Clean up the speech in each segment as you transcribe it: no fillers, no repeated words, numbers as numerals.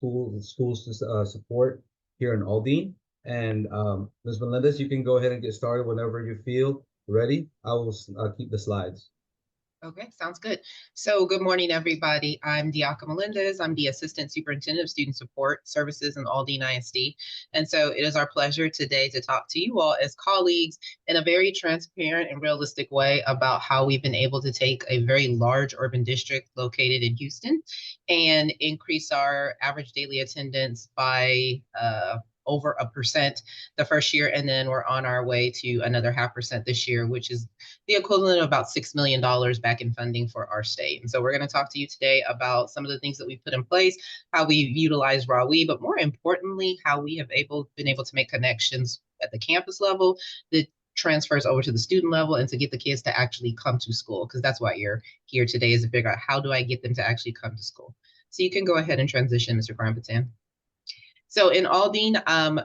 schools support here in Aldine. And Ms. Melendez, you can go ahead and get started whenever you feel ready. I will keep the slides. Okay, sounds good. So good morning, everybody. I'm Diaca Melendez. I'm the Assistant Superintendent of Student Support Services in Aldine ISD. And so it is our pleasure today to talk to you all as colleagues in a very transparent and realistic way about how we've been able to take a very large urban district located in Houston and increase our average daily attendance by over 1% the first year, and then we're on our way to another 0.5% this year, which is the equivalent of about $6 million back in funding for our state. And so we're going to talk to you today about some of the things that we've put in place, how we've utilized RAWE, but more importantly, how we have been able to make connections at the campus level that transfers over to the student level and to get the kids to actually come to school, because that's why you're here today, is to figure out how do I get them to actually come to school. So you can go ahead and transition, Mr. Graham-Patan. So in Aldine,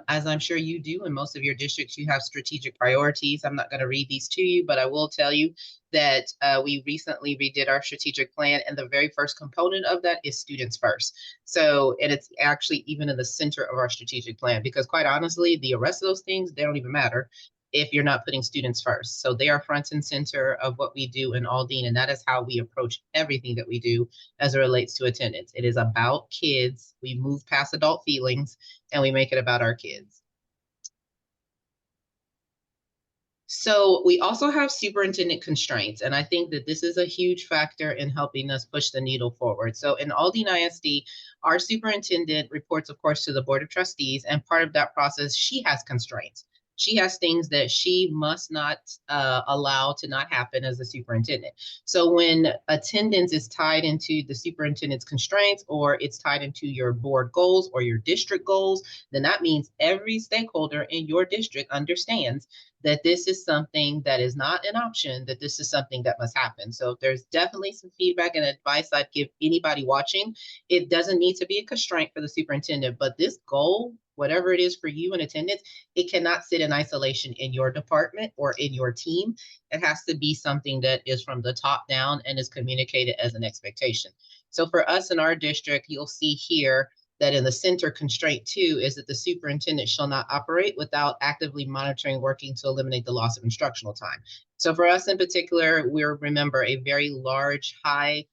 as I'm sure you do in most of your districts, you have strategic priorities. I'm not going to read these to you, but I will tell you that we recently redid our strategic plan, and the very first component of that is students first. So, and it's actually even in the center of our strategic plan, because quite honestly, the rest of those things, they don't even matter if you're not putting students first. So they are front and center of what we do in Aldine, and that is how we approach everything that we do as it relates to attendance. It is about kids. We move past adult feelings and we make it about our kids. So we also have superintendent constraints, and I think that this is a huge factor in helping us push the needle forward. So in Aldine ISD, our superintendent reports, of course, to the Board of Trustees, and part of that process, she has constraints. She has things that she must not allow to not happen as a superintendent. So when attendance is tied into the superintendent's constraints, or it's tied into your board goals or your district goals, then that means every stakeholder in your district understands that this is something that is not an option, that this is something that must happen. So there's definitely some feedback and advice I'd give anybody watching. It doesn't need to be a constraint for the superintendent, but this goal, whatever it is for you in attendance, it cannot sit in isolation in your department or in your team. It has to be something that is from the top down and is communicated as an expectation. So for us in our district, you'll see here that in the center constraint 2 is that the superintendent shall not operate without actively monitoring, working to eliminate the loss of instructional time. So for us in particular, we remember a very large, high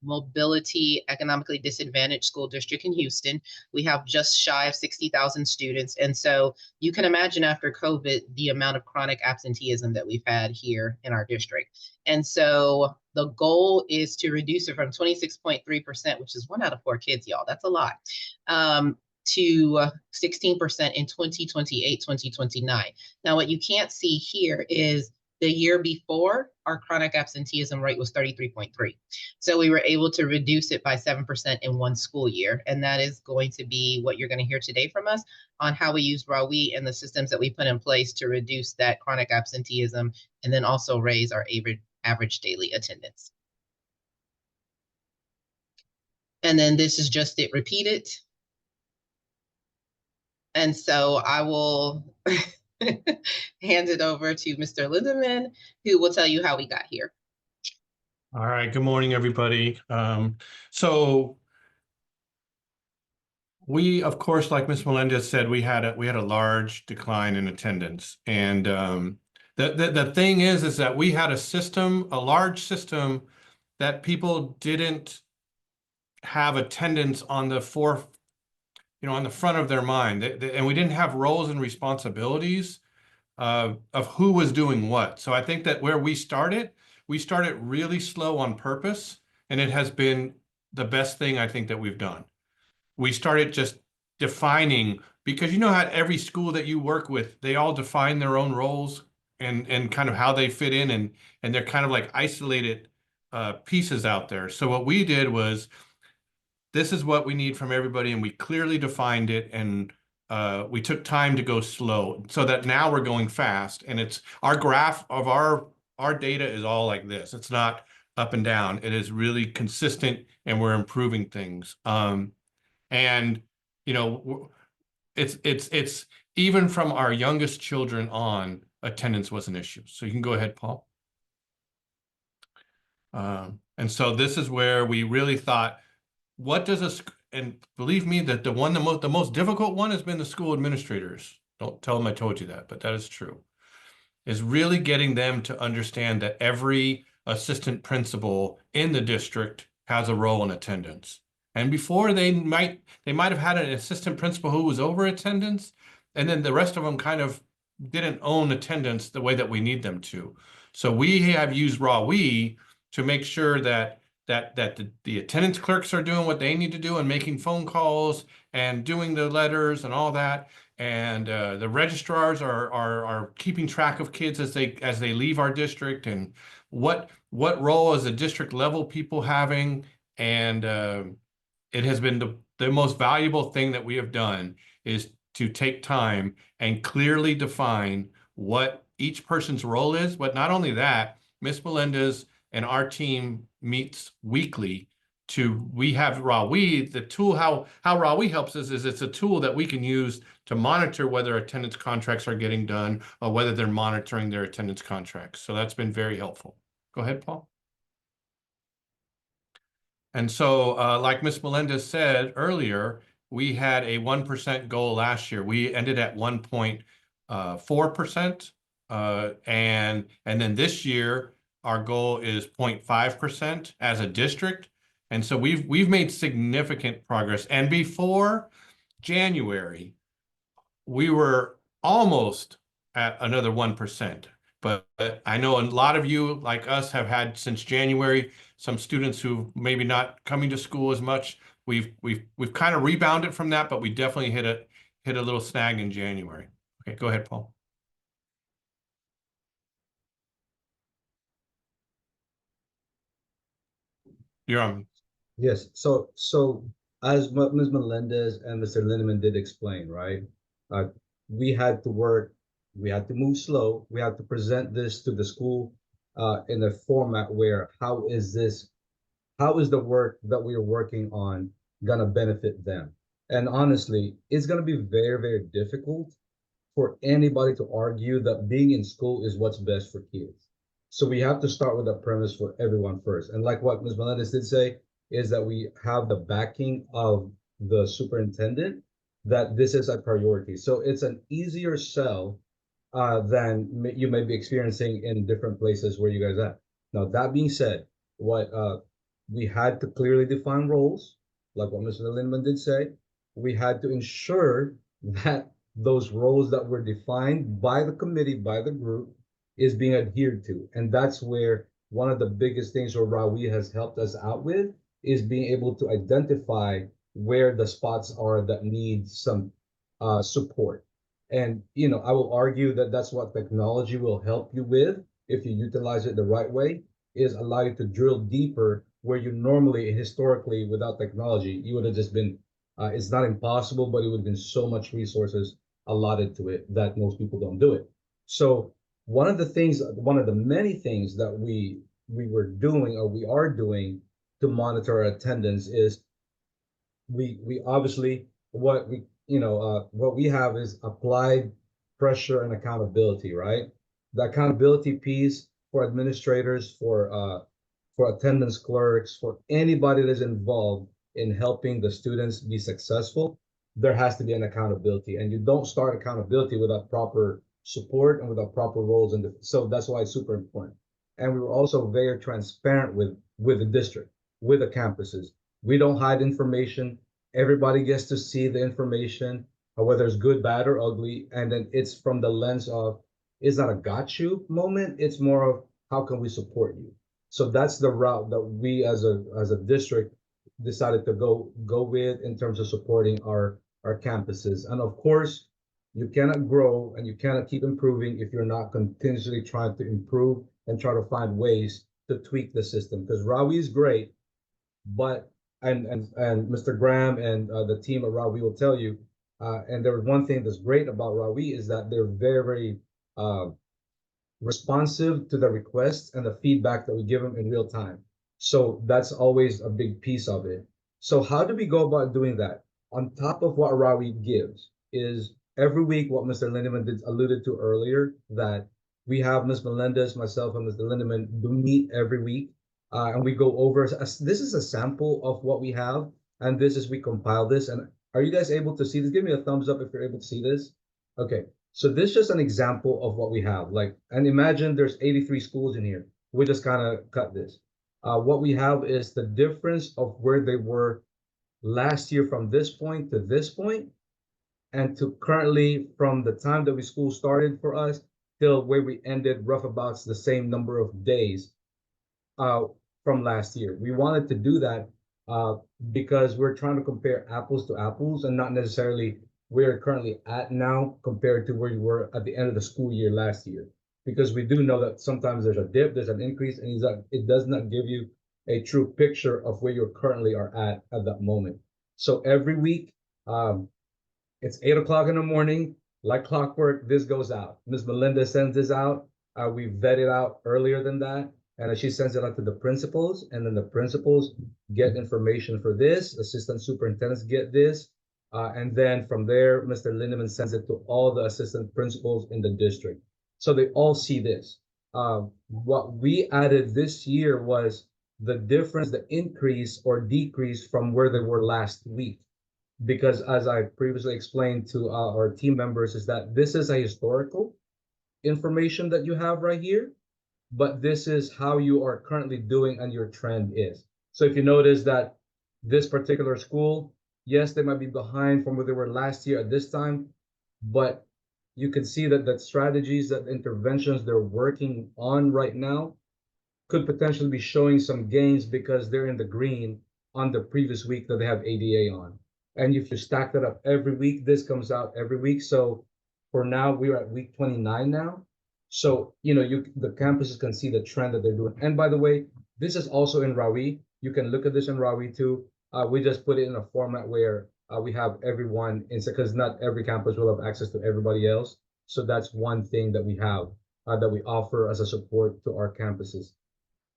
mobility, economically disadvantaged school district in Houston. We have just shy of 60,000 students. And so you can imagine after COVID, the amount of chronic absenteeism that we've had here in our district. And so the goal is to reduce it from 26.3%, which is 1 out of 4 kids, y'all. That's a lot. To 16% in 2028, 2029. Now, what you can't see here is the year before, our chronic absenteeism rate was 33.3. So we were able to reduce it by 7% in 1 school year. And that is going to be what you're going to hear today from us on how we use RAWE and the systems that we put in place to reduce that chronic absenteeism and then also raise our average daily attendance. And then this is just it repeated. And so I will hand it over to Mr. Lindeman, who will tell you how we got here. All right. Good morning, everybody. So we, of course, like Ms. Melendez said, we had a large decline in attendance, and the thing is that we had a large system that people didn't have attendance on the on the front of their mind, and we didn't have roles and responsibilities of who was doing what. So I think that where we started really slow on purpose, and it has been the best thing I think that we've done. We started just defining, because you know how every school that you work with, they all define their own roles and kind of how they fit in, and they're kind of like isolated pieces out there. So what we did was, this is what we need from everybody, and we clearly defined it, and we took time to go slow so that now we're going fast, and it's our graph of our data is all like this. It's not up and down. It is really consistent, and we're improving things. And you know, it's even from our youngest children on, attendance was an issue. So you can go ahead, Paul. And so this is where we really thought, what does and believe me, that the most difficult one has been the school administrators. Don't tell them I told you that, but that is true. Is really getting them to understand that every assistant principal in the district has a role in attendance. And before they might have had an assistant principal who was over attendance, and then the rest of them kind of didn't own attendance the way that we need them to. So we have used RAWE to make sure that the attendance clerks are doing what they need to do and making phone calls and doing the letters and all that. And the registrars are keeping track of kids as they leave our district, and what role is the district level people having. And it has been the most valuable thing that we have done is to take time and clearly define what each person's role is. But not only that, Ms. Melendez and our team meets weekly we have RAWE. The tool, how RAWE helps us is it's a tool that we can use to monitor whether attendance contracts are getting done or whether they're monitoring their attendance contracts. So that's been very helpful. Go ahead, Paul. And so like Ms. Melendez said earlier, we had a 1% goal last year. We ended at 1.4%. And then this year, our goal is 0.5% as a district. And so we've made significant progress. And before January, we were almost at another 1%. But I know a lot of you, like us, have had since January some students who maybe not coming to school as much. We've kind of rebounded from that, but we definitely hit a little snag in January. Okay, go ahead, Paul. You're on. Yes. So as Ms. Melendez and Mr. Lindeman did explain, right? We had to work, we had to move slow. We had to present this to the school in a format where how is the work that we are working on gonna benefit them? And honestly, it's gonna be very, very difficult for anybody to argue that being in school is what's best for kids. So we have to start with that premise for everyone first. And like what Ms. Melendez did say, is that we have the backing of the superintendent that this is a priority. So it's an easier sell than you may be experiencing in different places where you guys are. Now, that being said, what we had to clearly define roles, like what Mr. Lindeman did say. We had to ensure that those roles that were defined by the committee, by the group, is being adhered to. And that's where one of the biggest things where RAWE has helped us out with is being able to identify where the spots are that need some support. And, you know, I will argue that that's what technology will help you with if you utilize it the right way, is allow you to drill deeper where you normally, historically, without technology, you would have just been, it's not impossible, but it would have been so much resources allotted to it that most people don't do it. So one of the many things that we were doing or we are doing to monitor our attendance is we obviously what we have is applied pressure and accountability, right? The accountability piece for administrators, for attendance clerks, for anybody that is involved in helping the students be successful, there has to be an accountability. And you don't start accountability without proper support and without proper roles. So that's why it's super important. And we were also very transparent with the district, with the campuses. We don't hide information. Everybody gets to see the information, whether it's good, bad, or ugly. And then it's from the lens of, it's not a got you moment. It's more of how can we support you? So that's the route that we as a district decided to go with in terms of supporting our campuses. And of course, you cannot grow and you cannot keep improving if you're not continuously trying to improve and try to find ways to tweak the system. Because RAWE is great, but and Mr. Graham and the team at RAWE will tell you, and there was one thing that's great about RAWE is that they're very, very responsive to the requests and the feedback that we give them in real time. So that's always a big piece of it. So how do we go about doing that? On top of what RAWE gives is every week what Mr. Lindeman alluded to earlier, that we have Ms. Melendez, myself, and Mr. Lindeman do meet every week. And we go over, this is a sample of what we have, And this is, we compile this. And are you guys able to see this? Give me a thumbs up if you're able to see this. Okay, so this is just an example of what we have. Like, and imagine there's 83 schools in here. We just kind of cut this. What we have is the difference of where they were last year from this point to this point, and to currently from the time that we school started for us till where we ended, rough about the same number of days uh, from last year. We wanted to do that uh, because we're trying to compare apples to apples and not necessarily where we're currently at now compared to where you were at the end of the school year last year. Because we do know that sometimes there's a dip, there's an increase, and it does not give you a true picture of where you currently are at that moment. So every week, it's 8 o'clock in the morning, like clockwork, this goes out. Ms. Melinda sends this out. We vet it out earlier than that. And she sends it out to the principals, and then the principals get information for this. Assistant superintendents get this. And then from there, Mr. Lindeman sends it to all the assistant principals in the district. So they all see this. What we added this year was the difference, the increase or decrease from where they were last week. Because as I previously explained to our team members, is that this is a historical information that you have right here, but this is how you are currently doing and your trend is. So if you notice that this particular school, yes, they might be behind from where they were last year at this time, but you can see that the strategies, that interventions they're working on right now could potentially be showing some gains because they're in the green on the previous week that they have ADA on. And if you stack that up every week, this comes out every week. So for now, we're at week 29 now. So, the campuses can see the trend that they're doing. And by the way, this is also in Rawi. You can look at this in Rawi too. We just put it in a format where we have everyone in, because not every campus will have access to everybody else. So that's one thing that we have that we offer as a support to our campuses.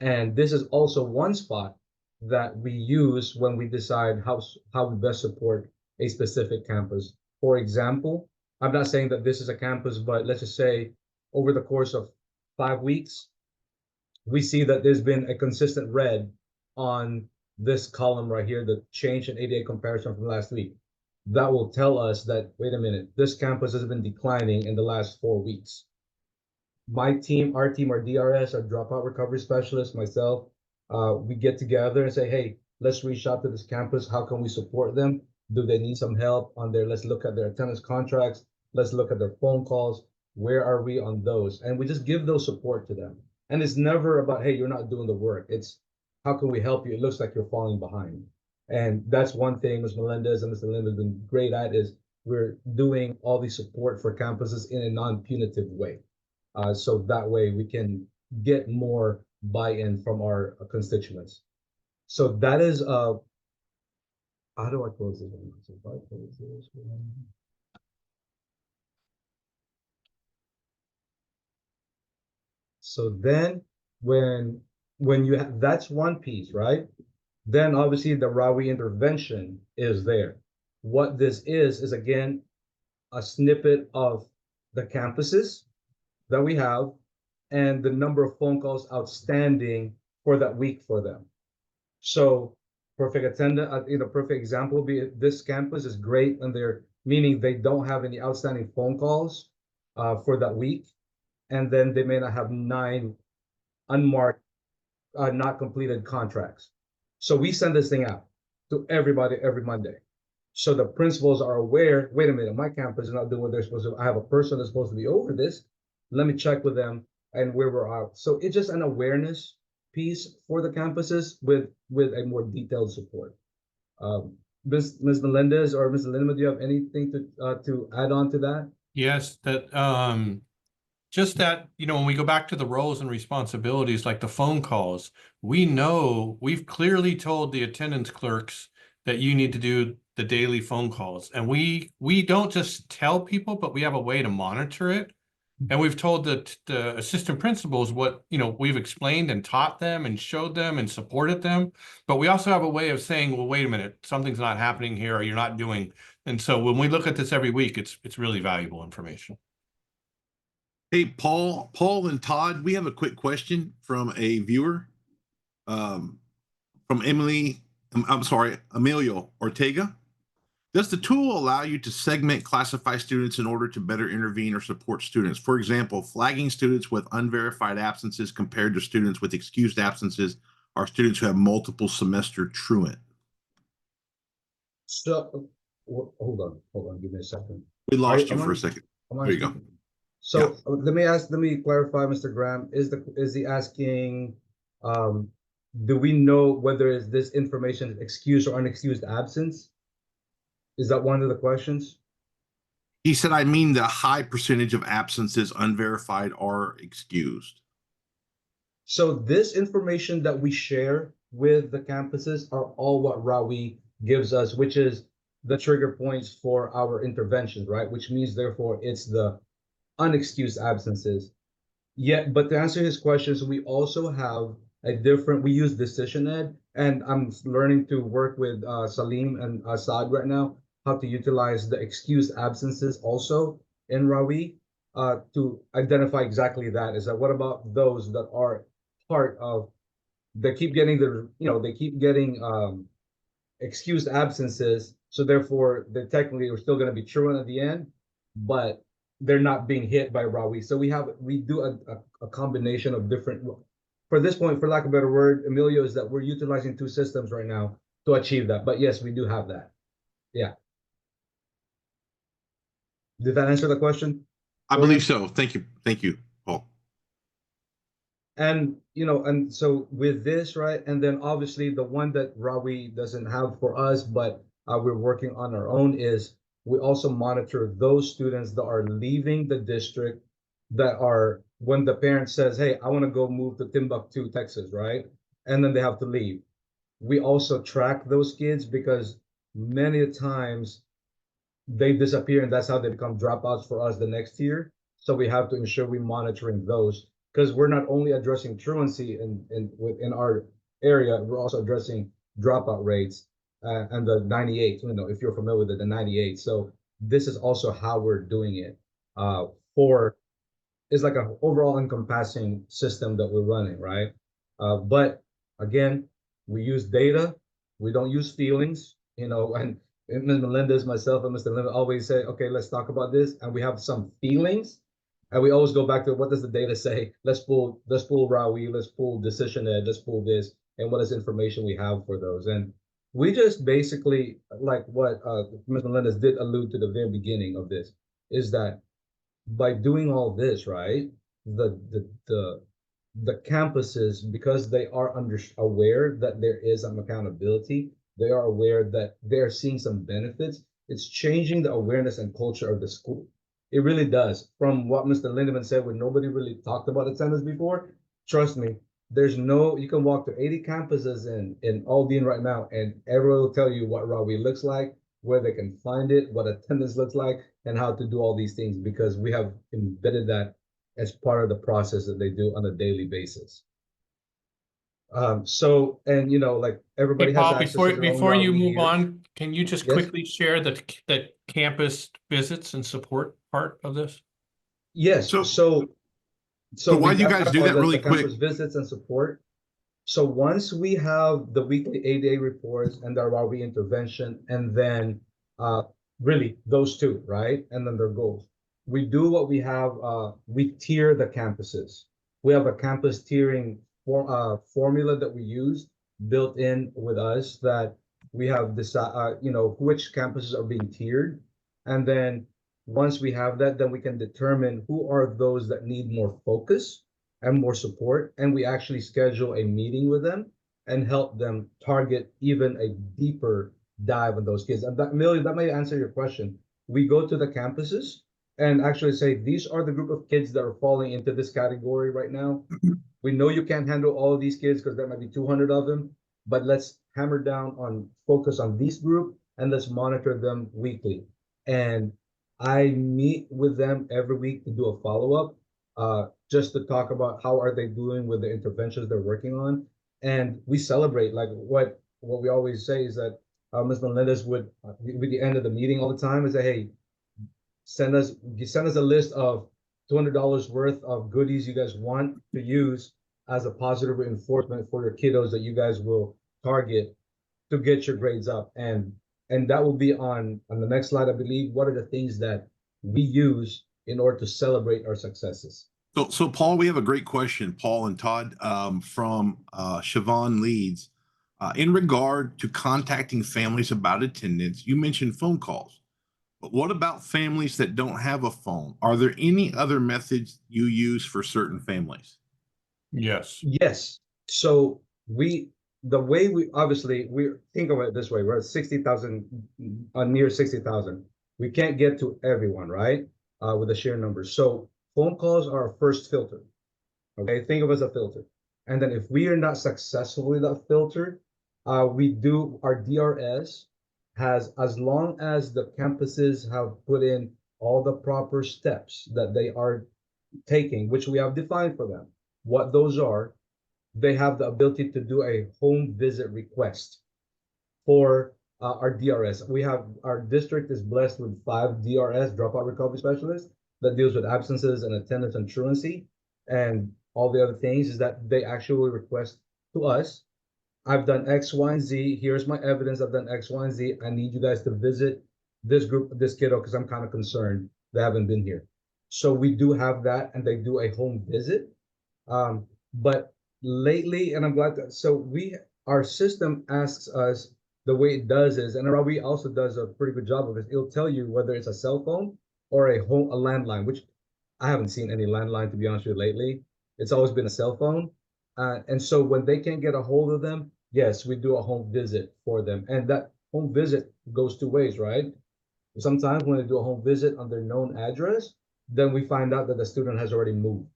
And this is also one spot that we use when we decide how we best support a specific campus. For example, I'm not saying that this is a campus, but let's just say over the course of 5 weeks, we see that there's been a consistent red on this column right here, the change in ADA comparison from last week. That will tell us that, wait a minute, this campus has been declining in the last 4 weeks. My team, our DRS, our dropout recovery specialist, myself, we get together and say, hey, let's reach out to this campus. How can we support them? Do they need some help on their, let's look at their attendance contracts. Let's look at their phone calls. Where are we on those? And we just give those support to them. And it's never about, hey, you're not doing the work. It's how can we help you? It looks like you're falling behind. And that's one thing Ms. Melendez and Mr. Lim have been great at, is we're doing all the support for campuses in a non-punitive way. So that way we can get more buy-in from our constituents. So that is, how do I close this one? So if I close this one. So then when you have, that's one piece, right? Then obviously the Rawi intervention is there. What this is again, a snippet of the campuses that we have and the number of phone calls outstanding for that week for them. So perfect attendant, perfect example would be this campus is great, and they're meaning they don't have any outstanding phone calls for that week, and then they may not have 9 unmarked, not completed contracts. So we send this thing out to everybody every Monday. So the principals are aware, wait a minute, my campus is not doing what they're supposed to. I have a person that's supposed to be over this. Let me check with them and where we're at. So it's just an awareness piece for the campuses with a more detailed support. Ms. Melendez or Mr. Lindeman, do you have anything to add on to that? Yes, that just that, when we go back to the roles and responsibilities, like the phone calls, we've clearly told the attendance clerks that you need to do the daily phone calls. And we don't just tell people, but we have a way to monitor it. And we've told the assistant principals what, we've explained and taught them and showed them and supported them. But we also have a way of saying, well, wait a minute, something's not happening here, or you're not doing. And so when we look at this every week, it's really valuable information. Hey, Paul and Todd, we have a quick question from a viewer, from Emily I'm sorry, Emilio Ortega. Does the tool allow you to segment classify students in order to better intervene or support students? For example, flagging students with unverified absences compared to students with excused absences are students who have multiple semester truant. So, hold on, give me a second. We lost you am for I- a second. am I There you go. speaking? So let me clarify, Mr. Graham, is he asking, do we know whether is this information excused or unexcused absence? Is that one of the questions? He said, I mean the high percentage of absences unverified or excused. So this information that we share with the campuses are all what Rawi gives us, which is the trigger points for our interventions, right? Which means therefore it's the unexcused absences. Yet, but to answer his questions, we also have we use Decision Ed, and I'm learning to work with Salim and Assad right now, how to utilize the excused absences also in Rawi to identify exactly that. Is that what about those that are part of, they keep getting excused absences, so therefore they technically are still going to be truant at the end, but they're not being hit by Rawi. So we do a combination of different, for this point, for lack of a better word, Emilio, is that we're utilizing two systems right now to achieve that. But yes, we do have that. Yeah. Did that answer the question? I believe so. Thank you. Thank you, Paul. And and so with this, right, and then obviously the one that Rawi doesn't have for us, but we're working on our own, is we also monitor those students that are leaving the district, that are, when the parent says, hey, I want to go move to Timbuktu, Texas, right, and then they have to leave. We also track those kids because many times they disappear, and that's how they become dropouts for us the next year. So we have to ensure we're monitoring those, because we're not only addressing truancy within our area, we're also addressing dropout rates and the 98. If you're familiar with it, the 98. So this is also how we're doing it. For It's like an overall encompassing system that we're running, right? But again, we use data. We don't use feelings, and Ms. Melendez, myself, and Mr. Linda always say, okay, let's talk about this. And we have some feelings. And we always go back to, what does the data say? Let's pull Rawi, let's pull Decision Ed, let's pull this, and what is information we have for those. And we just basically, like what Ms. Melendez did allude to the very beginning of this, is that by doing all this, right, the campuses, because they are aware that there is some accountability, they are aware that they're seeing some benefits. It's changing the awareness and culture of the school. It really does. From what Mr. Lindeman said, when nobody really talked about attendance before, trust me, you can walk to 80 campuses in Aldine right now, and everyone will tell you what Rawi looks like, where they can find it, what attendance looks like, and how to do all these things, because we have embedded that as part of the process that they do on a daily basis. So, and like everybody Hey, has Paul, access to their own before you Rawi move here. on, can you just Yes? quickly share the campus visits and support part of this? Yes. So why do you guys do that really quick? Campus visits and support. So once we have the weekly ADA reports and the Rawi intervention, and then really those two, right? And then their goals. We do what we have, we tier the campuses. We have a campus tiering formula that we use built in with us, that we have which campuses are being tiered. And then once we have that, then we can determine who are those that need more focus and more support. And we actually schedule a meeting with them and help them target even a deeper dive on those kids. And that, Millie, that may answer your question. We go to the campuses and actually say, these are the group of kids that are falling into this category right now. We know you can't handle all of these kids because there might be 200 of them, but let's hammer down on focus on this group, and let's monitor them weekly. And I meet with them every week to do a follow-up, just to talk about how are they doing with the interventions they're working on. And we celebrate, like what we always say is that Ms. Melendez would, with the end of the meeting all the time, is say, hey, send us a list of $200 worth of goodies you guys want to use as a positive reinforcement for your kiddos that you guys will target to get your grades up. And that will be on the next slide, I believe. What are the things that we use in order to celebrate our successes? So Paul, we have a great question, Paul and Todd, from Siobhan Leeds. In regard to contacting families about attendance, you mentioned phone calls, but what about families that don't have a phone? Are there any other methods you use for certain families? Yes. Yes. So the way we obviously we think of it this way, we're at 60,000, near 60,000. We can't get to everyone, right? With the sheer numbers. So phone calls are our first filter. Okay, think of it as a filter. And then if we are not successful with that filter, we do our DRS has, as long as the campuses have put in all the proper steps that they are taking, which we have defined for them, what those are, they have the ability to do a home visit request for our DRS. Our district is blessed with 5 DRS, dropout recovery specialists, that deals with absences and attendance and truancy. And all the other things is that they actually request to us, I've done X, Y, and Z. Here's my evidence. I've done X, Y, and Z. I need you guys to visit this group, this kiddo, because I'm kind of concerned they haven't been here. So we do have that, and they do a home visit. But lately, and I'm glad that, so our system asks us, the way it does is, and Ravi also does a pretty good job of it, it'll tell you whether it's a cell phone or a landline, which I haven't seen any landline, to be honest with you, lately. It's always been a cell phone. And so when they can't get a hold of them, yes, we do a home visit for them. And that home visit goes 2 ways, right? Sometimes when they do a home visit on their known address, then we find out that the student has already moved.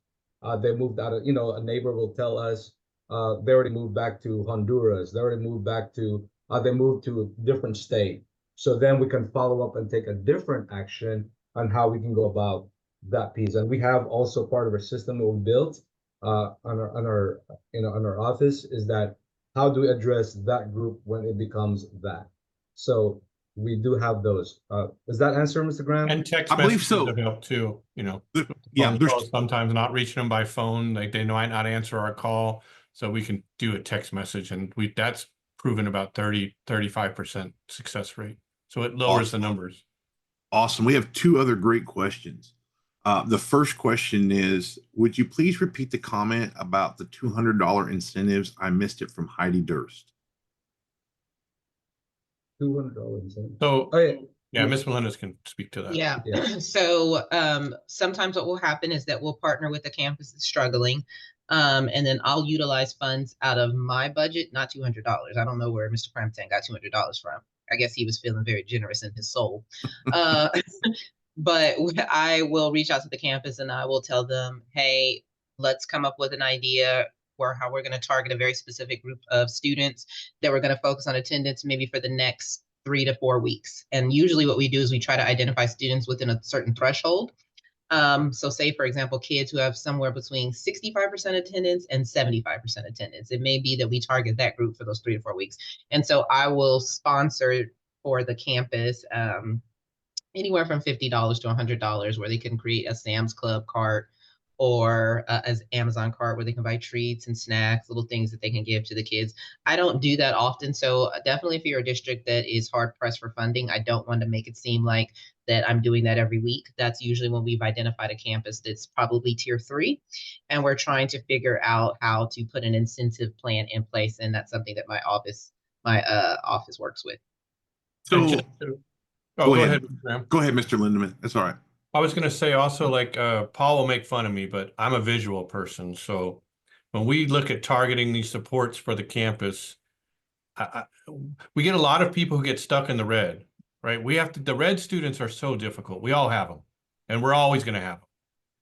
They moved out of, a neighbor will tell us they already moved back to Honduras. They already moved back to, they moved to a different state. So then we can follow up and take a different action on how we can go about that piece. And we have also part of our system that we built on our office is that how do we address that group when it becomes that? So we do have those. Does that answer, Mr. Graham? And text I believe messages so. have helped too, Yeah, phone there's calls, sometimes not reaching them by phone, like they might not answer our call. So we can do a text message, and that's proven about 35% success rate. So it lowers the numbers. awesome. We have 2 other great questions. The first question is, would you please repeat the comment about the $200 incentives? I missed it, from Heidi Durst. $200. So Oh, yeah. yeah, Miss Melendez can speak to that. Yeah. Yeah. So sometimes what will happen is that we'll partner with a campus that's struggling. And then I'll utilize funds out of my budget, not $200. I don't know where Mr. Crampton got $200 from. I guess he was feeling very generous in his soul. But I will reach out to the campus and I will tell them, hey, let's come up with an idea for how we're going to target a very specific group of students that we're going to focus on attendance maybe for the next 3 to 4 weeks. And usually what we do is we try to identify students within a certain threshold. So say, for example, kids who have somewhere between 65% attendance and 75% attendance. It may be that we target that group for those 3 to 4 weeks. And so I will sponsor for the campus anywhere from $50 to $100 where they can create a Sam's Club cart or as Amazon cart where they can buy treats and snacks, little things that they can give to the kids. I don't do that often. So definitely if you're a district that is hard pressed for funding, I don't want to make it seem like that I'm doing that every week. That's usually when we've identified a campus that's probably tier 3. And we're trying to figure out how to put an incentive plan in place. And that's something that my office works with. So Go ahead, Graham. Go ahead, Mr. Lindeman. That's all right. I was going to say also, like, Paul will make fun of me, but I'm a visual person. So when we look at targeting these supports for the campus, we get a lot of people who get stuck in the red, right? The red students are so difficult. We all have them, and we're always going to have them.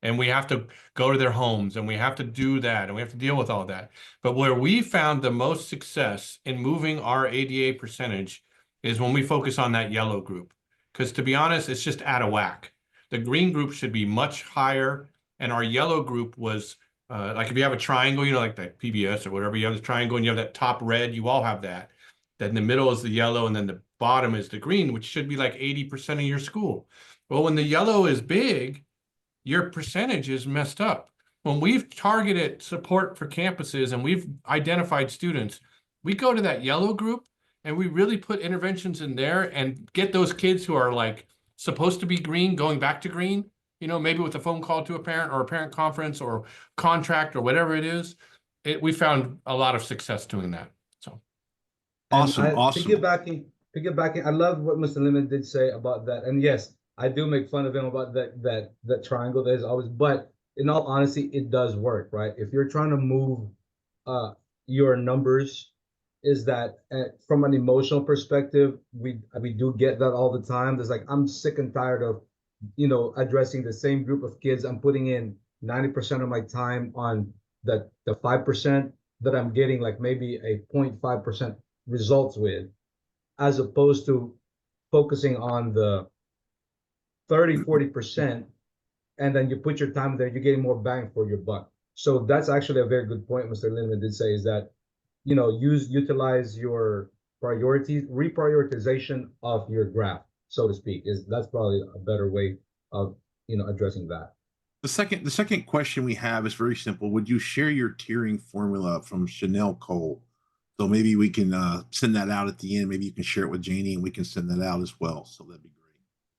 And we have to go to their homes, and we have to do that, and we have to deal with all that. But where we found the most success in moving our ADA percentage is when we focus on that yellow group. Because to be honest, it's just out of whack. The green group should be much higher, and our yellow group was like if you have a triangle, like that PBS or whatever, you have the triangle and you have that top red, you all have that. Then the middle is the yellow, and then the bottom is the green, which should be like 80% of your school. Well, when the yellow is big, your percentage is messed up. When we've targeted support for campuses and we've identified students, we go to that yellow group and we really put interventions in there and get those kids who are like supposed to be green going back to green, you know, maybe with a phone call to a parent or a parent conference or contract or whatever it is. We found a lot of success doing that. So Awesome, And awesome. piggybacking, I love what Mr. Lemon did say about that. And yes, I do make fun of him about that triangle that is always, but in all honesty, it does work, right? If you're trying to move your numbers, is that from an emotional perspective, we do get that all the time. There's like, I'm sick and tired of, you know, addressing the same group of kids. I'm putting in 90% of my time on the 5% that I'm getting like maybe a 0.5% results with, as opposed to focusing on the 30-40%, and then you put your time there, you're getting more bang for your buck. So that's actually a very good point Mr. Lindman did say, is that, you know, utilize your priorities, reprioritization of your graph, so to speak, that's probably a better way of, you know, addressing that. The second question we have is very simple. Would you share your tiering formula from Chanel Cole? So maybe we can send that out at the end. Maybe you can share it with Janie and we can send that out as well. So that'd be great.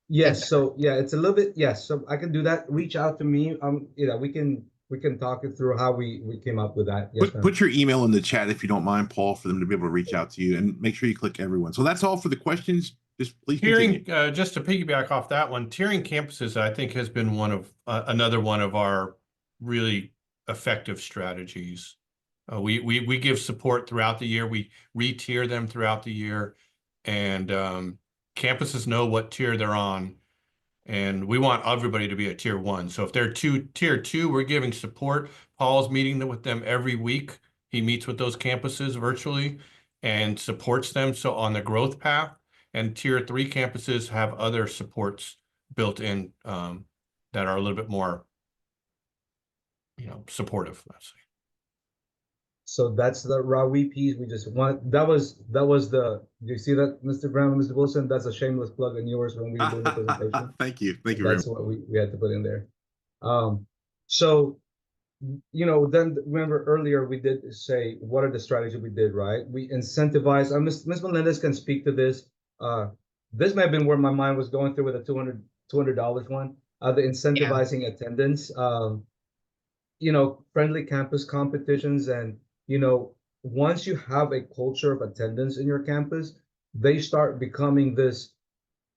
Yes, so yeah, it's a little bit, yes, so I can do that. Reach out to me. You know, we can talk it through how we came up with that. Yes, Put your email in the chat if you don't mind, Paul, for them to be able to reach out to you, and make sure you click everyone. So that's all for the questions. Just please continue. tiering, just to piggyback off that one, tiering campuses, I think, has been one of another one of our really effective strategies. We give support throughout the year. We re-tier them throughout the year, and campuses know what tier they're on, and we want everybody to be at tier 1. So if they're tier 2, we're giving support. Paul's meeting with them every week. He meets with those campuses virtually and supports them so on the growth path. And tier 3 campuses have other supports built in that are a little bit more, you know, supportive, let's say. So that's the Rawi piece. We just want, that was the, you see that, Mr. Brown and Mr. Wilson? That's a shameless plug in yours when we were doing the presentation. Thank you very much. That's what we had to put in there. So, you know, then remember earlier we did say, what are the strategies we did, right? We incentivize, Ms. Melendez can speak to this. This may have been where my mind was going through with the $200 one, the incentivizing attendance, you know, friendly campus competitions. And, you know, once you have a culture of attendance in your campus, they start becoming this,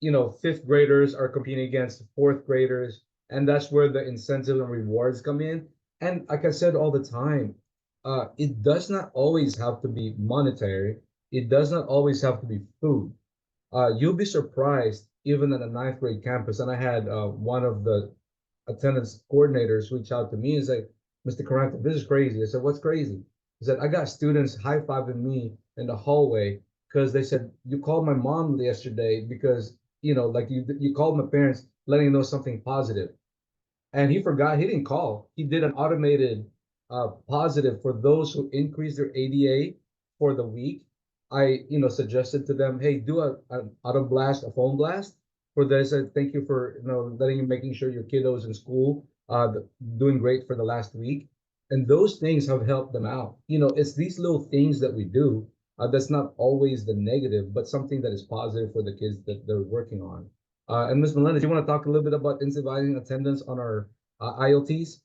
you know, 5th graders are competing against 4th graders. And that's where the incentives and rewards come in. And like I said all the time, it does not always have to be monetary. It does not always have to be food. You'll be surprised, even at a 9th grade campus. And I had one of the attendance coordinators reach out to me and say, Mr. Carranco, this is crazy. I said, what's crazy? He said, I got students high-fiving me in the hallway because they said, you called my mom yesterday because, you know, like you called my parents letting them know something positive. And he forgot, he didn't call. He did an automated positive for those who increased their ADA for the week. I, you know, suggested to them, hey, do an auto blast, a phone blast for this. I thank you for, you know, making sure your kiddos in school doing great for the last week. And those things have helped them out. You know, it's these little things that we do that's not always the negative, but something that is positive for the kids that they're working on. And Ms. Melendez, you want to talk a little bit about incentivizing attendance on our ILTs?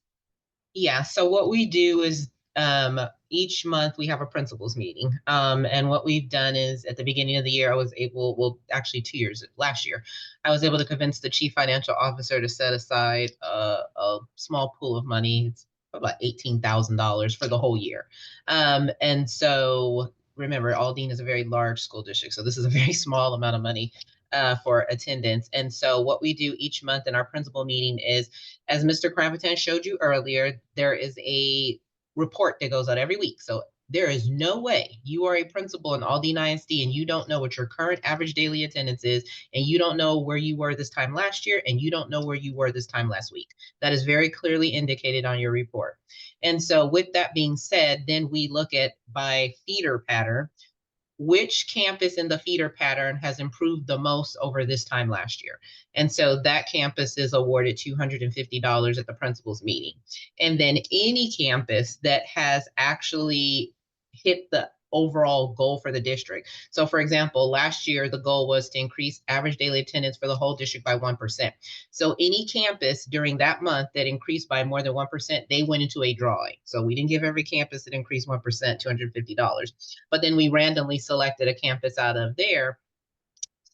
Yeah, so what we do is each month we have a principals meeting. And what we've done is at the beginning of the year, I was able, well, actually 2 years, last year, I was able to convince the chief financial officer to set aside a small pool of money. It's about $18,000 for the whole year. And so remember, Aldine is a very large school district. So this is a very small amount of money for attendance. And so what we do each month in our principal meeting is, as Mr. Crampitan showed you earlier, there is a report that goes out every week. So there is no way you are a principal in Aldine ISD and you don't know what your current average daily attendance is, and you don't know where you were this time last year, and you don't know where you were this time last week. That is very clearly indicated on your report. And so with that being said, then we look at by feeder pattern, which campus in the feeder pattern has improved the most over this time last year. And so that campus is awarded $250 at the principal's meeting. And then any campus that has actually hit the overall goal for the district. So for example, last year, the goal was to increase average daily attendance for the whole district by 1%. So any campus during that month that increased by more than 1%, they went into a drawing. So we didn't give every campus that increased 1%, $250, but then we randomly selected a campus out of there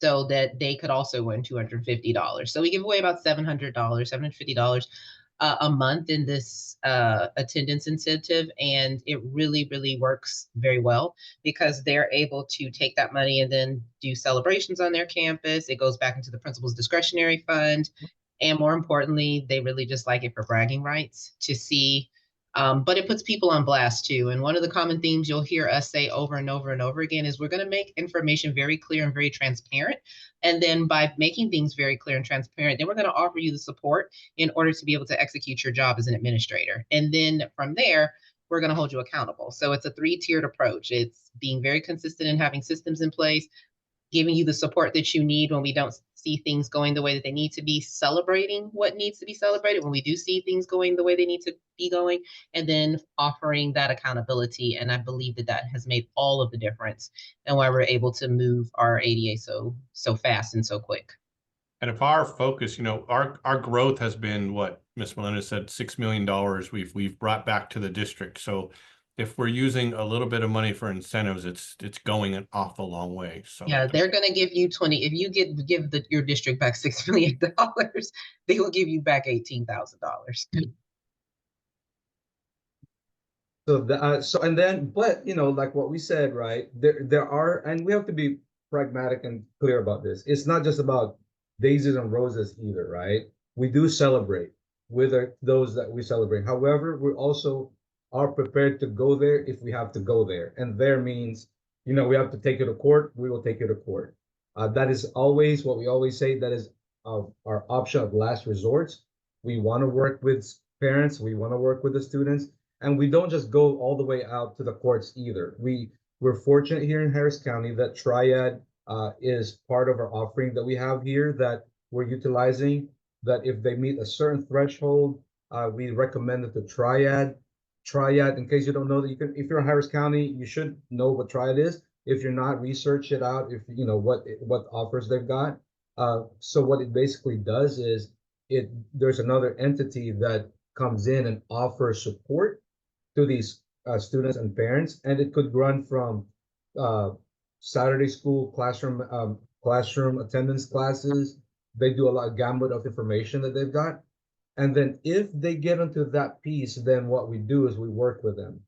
so that they could also win $250. So we give away about $700, $750 a month in this attendance incentive. And it really, really works very well because they're able to take that money and then do celebrations on their campus. It goes back into the principal's discretionary fund. And more importantly, they really just like it for bragging rights to see. But it puts people on blast too. And one of the common themes you'll hear us say over and over and over again is we're going to make information very clear and very transparent. And then by making things very clear and transparent, then we're going to offer you the support in order to be able to execute your job as an administrator. And then from there, we're going to hold you accountable. So it's a 3-tiered approach. It's being very consistent and having systems in place, giving you the support that you need when we don't see things going the way that they need to be, celebrating what needs to be celebrated when we do see things going the way they need to be going, and then offering that accountability. And I believe that that has made all of the difference and why we're able to move our ADA so fast and so quick. And if our focus, our growth has been what Ms. Melinda said, $6 million we've brought back to the district. So if we're using a little bit of money for incentives, it's going an awful long way. So yeah, they're going to give you 20. If you give your district back $6 million, they will give you back $18,000. So and then, but like what we said, right? There are, and we have to be pragmatic and clear about this. It's not just about daisies and roses either, right? We do celebrate with those that we celebrate. However, we also are prepared to go there if we have to go there. And there means, we have to take you to court, we will take you to court. That is always what we always say, that is our option of last resort. We want to work with parents, we want to work with the students, and we don't just go all the way out to the courts either. We're fortunate here in Harris County that Triad is part of our offering that we have here that we're utilizing, that if they meet a certain threshold, we recommend it to Triad. Triad, in case you don't know, that if you're in Harris County, you should know what Triad is. If you're not, research it out. If you know what offers they've got. So what it basically does is there's another entity that comes in and offers support to these students and parents, and it could run from Saturday school classroom attendance classes. They do a lot of gambit of information that they've got. And then if they get into that piece, then what we do is we work with them.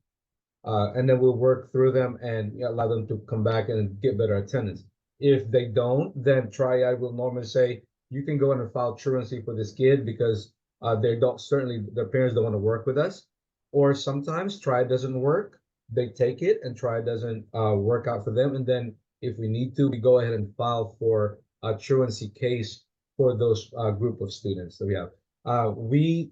And then we'll work through them and allow them to come back and get better attendance. If they don't, then Triad will normally say, you can go in and file truancy for this kid because their parents don't want to work with us. Or sometimes Triad doesn't work. They take it and Triad doesn't work out for them. And then if we need to, we go ahead and file for a truancy case for those group of students that we have. We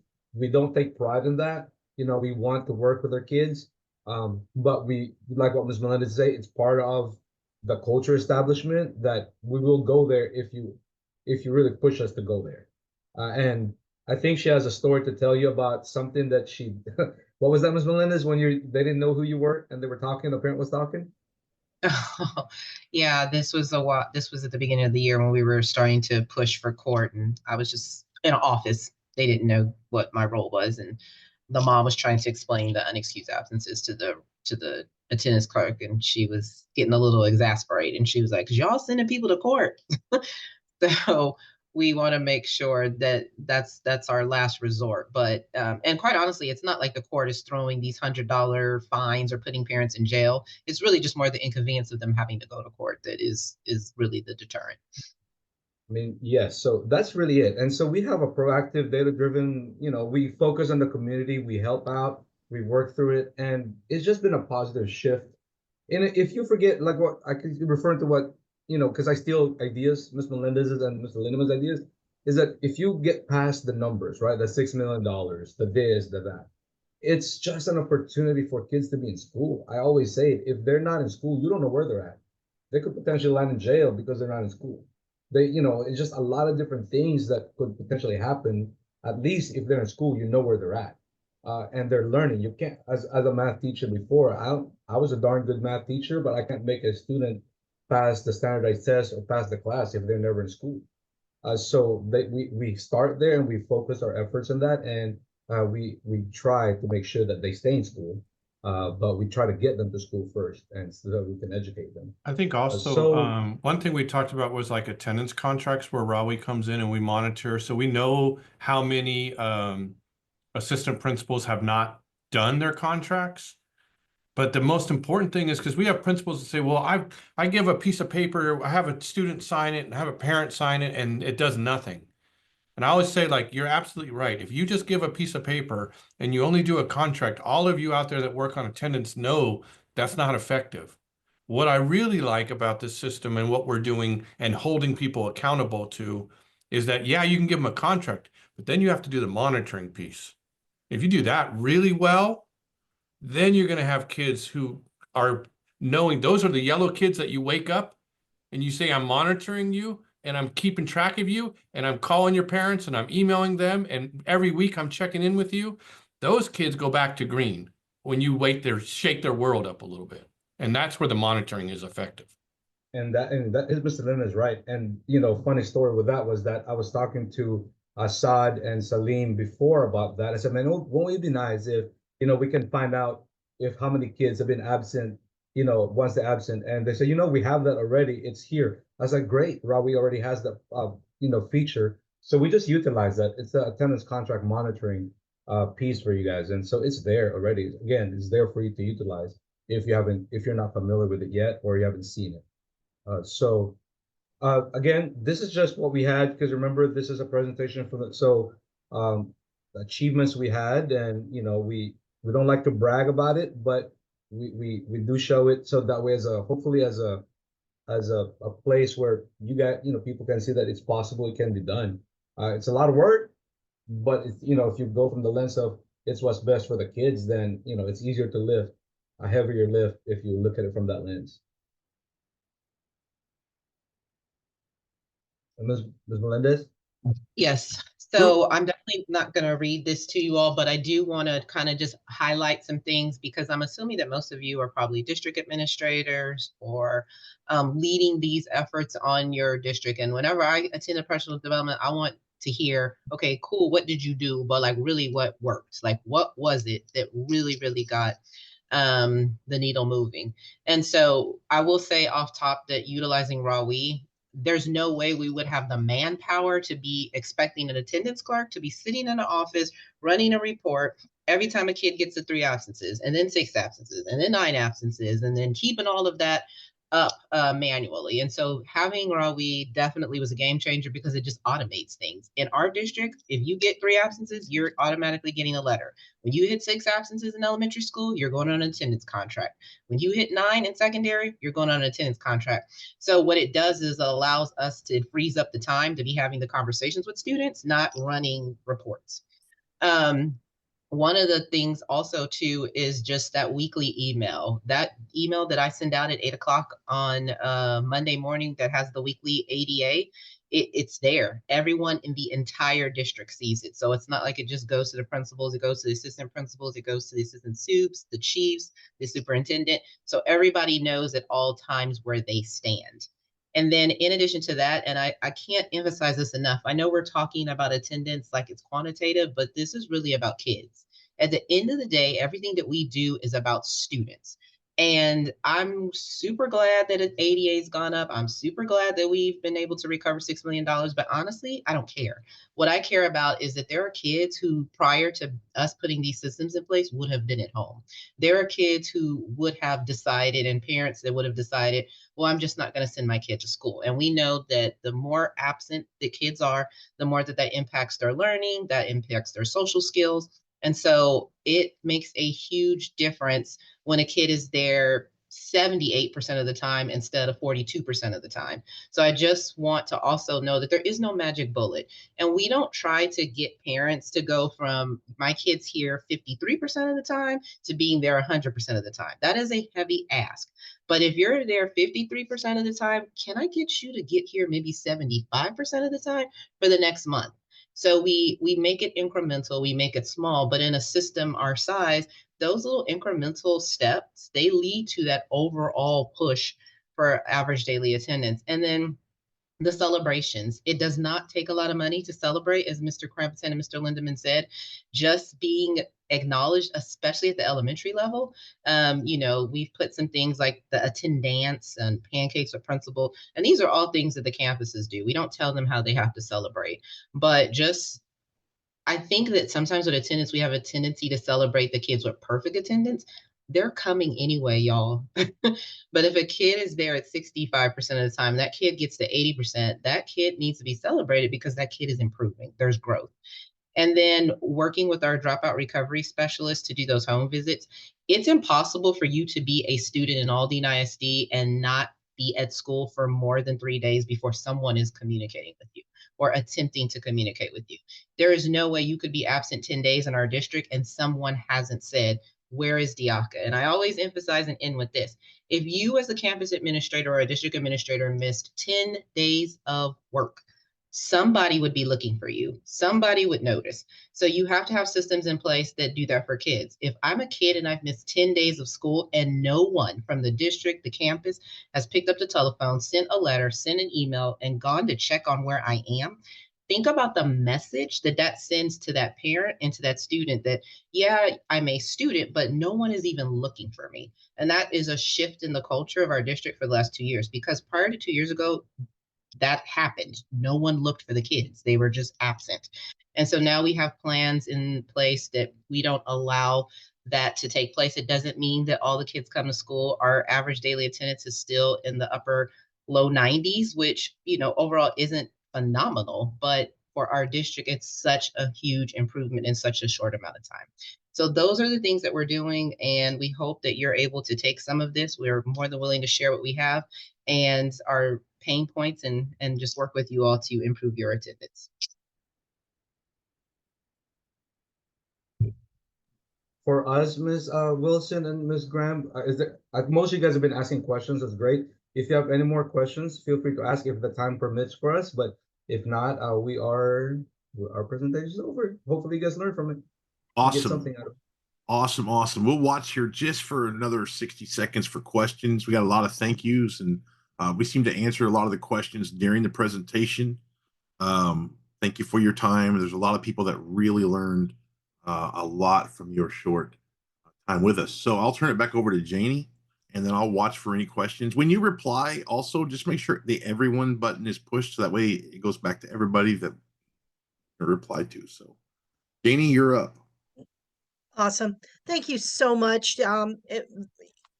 don't take pride in that. We want to work with our kids, but we, like what Ms. Melinda said, it's part of the culture establishment that we will go there if you really push us to go there. And I think she has a story to tell you about something that she. What was that, Ms. Melendez? When they didn't know who you were and they were talking, the parent was talking. Oh, yeah, this was at the beginning of the year when we were starting to push for court, and I was just in an office. They didn't know what my role was, and the mom was trying to explain the unexcused absences to the attendance clerk, and she was getting a little exasperated, and she was like, "'Cause y'all sending people to court." So we want to make sure that that's our last resort. But and quite honestly, it's not like the court is throwing these $100 fines or putting parents in jail. It's really just more the inconvenience of them having to go to court that is really the deterrent. I mean, yes, so that's really it. And so we have a proactive, data-driven, we focus on the community, we help out, we work through it, and it's just been a positive shift. And if you forget, like what I could refer to what, because I steal ideas, Ms. Melendez's and Mr. Lindeman's ideas, is that if you get past the numbers, right, the $6 million, the this, the that, it's just an opportunity for kids to be in school. I always say it, if they're not in school, you don't know where they're at. They could potentially land in jail because they're not in school. It's just a lot of different things that could potentially happen. At least if they're in school, you know where they're at. and they're learning. You can't, as a math teacher before, I was a darn good math teacher, but I can't make a student pass the standardized test or pass the class if they're never in school. So we start there and we focus our efforts on that, and we try to make sure that they stay in school, but we try to get them to school first, and so that we can educate them. I think also So one thing we talked about was like attendance contracts where Rawi comes in and we monitor, so we know how many assistant principals have not done their contracts. But the most important thing is because we have principals that say, well, I give a piece of paper, I have a student sign it and have a parent sign it, and it does nothing. And I always say, like, you're absolutely right. If you just give a piece of paper and you only do a contract, all of you out there that work on attendance know that's not effective. What I really like about this system and what we're doing and holding people accountable to is that, yeah, you can give them a contract, but then you have to do the monitoring piece. If you do that really well, then you're going to have kids who are knowing those are the yellow kids that you wake up and you say, I'm monitoring you and I'm keeping track of you and I'm calling your parents and I'm emailing them and every week I'm checking in with you. Those kids go back to green when you shake their world up a little bit. And that's where the monitoring is effective. and that is, Mr. Lynn is right. And funny story with that was that I was talking to Assad and Salim before about that. I said, man, won't it be nice if we can find out if how many kids have been absent, once they're absent. And they say, we have that already. It's here. I was like, great, Rawi already has that feature. So we just utilize that. It's the attendance contract monitoring piece for you guys. And so it's there already. Again, it's there for you to utilize if you're not familiar with it yet or you haven't seen it. So again, this is just what we had, because remember, this is a presentation from achievements we had, and we don't like to brag about it, but we do show it, so that way hopefully as a place where people can see that it's possible, it can be done. It's a lot of work, but if you go from the lens of it's what's best for the kids, then it's easier to lift a heavier lift if you look at it from that lens. Ms. Melendez? Yes. So I'm definitely not going to read this to you all, but I do want to kind of just highlight some things, because I'm assuming that most of you are probably district administrators or leading these efforts on your district. And whenever I attend a professional development, I want to hear, okay, cool, what did you do? But like, really, what worked? Like, what was it that really, really got the needle moving? And so I will say off top that utilizing Rawi, there's no way we would have the manpower to be expecting an attendance clerk to be sitting in the office running a report every time a kid gets to 3 absences and then 6 absences and then 9 absences and then keeping all of that up manually. And so having Rawi definitely was a game changer, because it just automates things. In our district, if you get 3 absences, you're automatically getting a letter. When you hit 6 absences in elementary school, you're going on an attendance contract. When you hit 9 in secondary, you're going on an attendance contract. So what it does is it allows us to freeze up the time to be having the conversations with students, not running reports. One of the things also too is just that weekly email. That email that I send out at 8 o'clock on Monday morning that has the weekly ADA, it's there. Everyone in the entire district sees it. So it's not like it just goes to the principals, it goes to the assistant principals, it goes to the assistant supes, the chiefs, the superintendent. So everybody knows at all times where they stand. And then in addition to that, and I can't emphasize this enough, I know we're talking about attendance like it's quantitative, but this is really about kids. At the end of the day, everything that we do is about students. And I'm super glad that ADA's gone up. I'm super glad that we've been able to recover $6 million, but honestly, I don't care. What I care about is that there are kids who, prior to us putting these systems in place, would have been at home. There are kids who would have decided, and parents that would have decided, well, I'm just not going to send my kid to school. And we know that the more absent the kids are, the more that impacts their learning, that impacts their social skills. And so it makes a huge difference when a kid is there 78% of the time instead of 42% of the time. So I just want to also know that there is no magic bullet. And we don't try to get parents to go from my kid's here 53% of the time to being there 100% of the time. That is a heavy ask. But if you're there 53% of the time, can I get you to get here maybe 75% of the time for the next month? So we make it incremental, we make it small, but in a system our size, those little incremental steps, they lead to that overall push for average daily attendance. And then the celebrations. It does not take a lot of money to celebrate, as Mr. Crampton and Mr. Lindeman said. Just being acknowledged, especially at the elementary level. We've put some things like the attendance and pancakes with principal, and these are all things that the campuses do. We don't tell them how they have to celebrate, but just I think that sometimes with attendance, we have a tendency to celebrate the kids with perfect attendance. They're coming anyway, y'all. But if a kid is there at 65% of the time, that kid gets to 80%, that kid needs to be celebrated because that kid is improving. There's growth. And then working with our dropout recovery specialists to do those home visits, it's impossible for you to be a student in Aldine ISD and not be at school for more than 3 days before someone is communicating with you or attempting to communicate with you. There is no way you could be absent 10 days in our district and someone hasn't said, where is Diaka? And I always emphasize and end with this. If you as a campus administrator or a district administrator missed 10 days of work, somebody would be looking for you. Somebody would notice. So you have to have systems in place that do that for kids. If I'm a kid and I've missed 10 days of school and no one from the district, the campus has picked up the telephone, sent a letter, sent an email, and gone to check on where I am, think about the message that that sends to that parent and to that student that, yeah, I'm a student, but no one is even looking for me. And that is a shift in the culture of our district for the last 2 years, because prior to 2 years ago, that happened. No one looked for the kids. They were just absent. And so now we have plans in place that we don't allow that to take place. It doesn't mean that all the kids come to school. Our average daily attendance is still in the upper low 90s, which, overall isn't phenomenal, but for our district, it's such a huge improvement in such a short amount of time. So those are the things that we're doing, and we hope that you're able to take some of this. We're more than willing to share what we have and our pain points and just work with you all to improve your attendance. For us, Ms. Wilson and Ms. Graham, most of you guys have been asking questions. That's great. If you have any more questions, feel free to ask if the time permits for us. But if not, our presentation is over. Hopefully, you guys learn from it. Awesome. Get something out of it. Awesome. We'll watch here just for another 60 seconds for questions. We got a lot of thank yous, and we seem to answer a lot of the questions during the presentation. Thank you for your time. There's a lot of people that really learned a lot from your short time with us. So I'll turn it back over to Janie, and then I'll watch for any questions. When you reply, also just make sure the everyone button is pushed so that way it goes back to everybody that you reply to. So Janie, you're up. Awesome. Thank you so much. A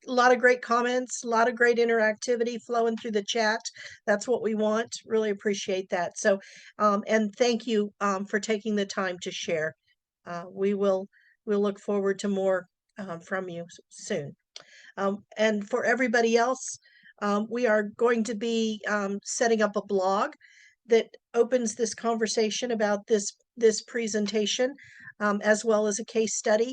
lot of great comments, a lot of great interactivity flowing through the chat. That's what we want. Really appreciate that. So, and thank you for taking the time to share. We'll look forward to more from you soon. And for everybody else, we are going to be setting up a blog that opens this conversation about this presentation, as well as a case study.